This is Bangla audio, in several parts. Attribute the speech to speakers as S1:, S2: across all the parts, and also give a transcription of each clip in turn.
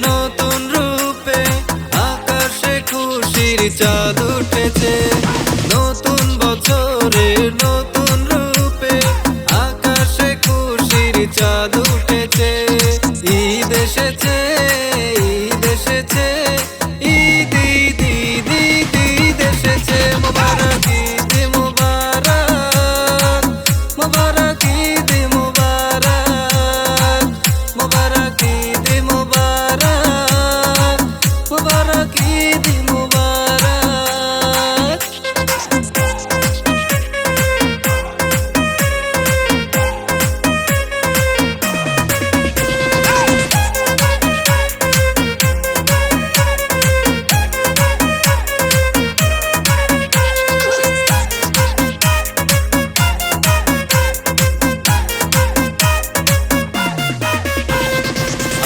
S1: নতুন রূপে আকাশে খুশির চাঁদ উঠেছে। নতুন বছরে নতুন রূপে আকাশে খুশির চাঁদ উঠেছে। ঈদ এসেছে, ঈদ এসেছে, ঈদ ঈদ ঈদ ঈদ ঈদ এসেছে। মোবারক ঈদ মোবারক, মোবারক ঈদ মোবারক, মোবারক ঈদ মোবারক, মোবারক ঈদ মোবারক।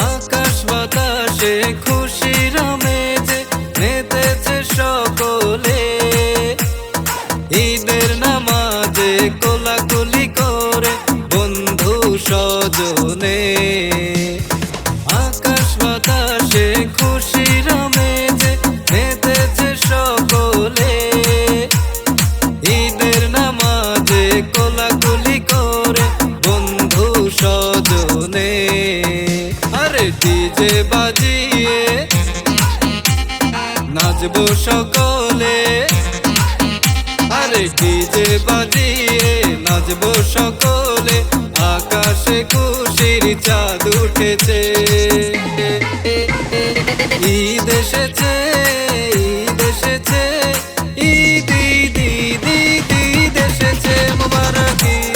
S1: আকাশ বাতাসে খুশির আমেজে মেতেছে সকলে। ঈদের নামাজে কোলাকুলি করে বন্ধু স্বজনে। আকাশ বাতাসে খুশির আমেজে মেতেছে সকলে। ঈদের নামাজে কোলাকুলি করে বন্ধু স্বজনে। আরে ডিজে বাজিয়ে নাচবো সকলে। আরে ডিজে বাজিয়ে নাচবো সকলে। আকাশে খুশির চাঁদ উঠেছে। ঈদ এসেছে, ঈদ এসেছে, ঈদ ঈদ ঈদ ঈদ ঈদ এসেছে। মোবারক ঈদ।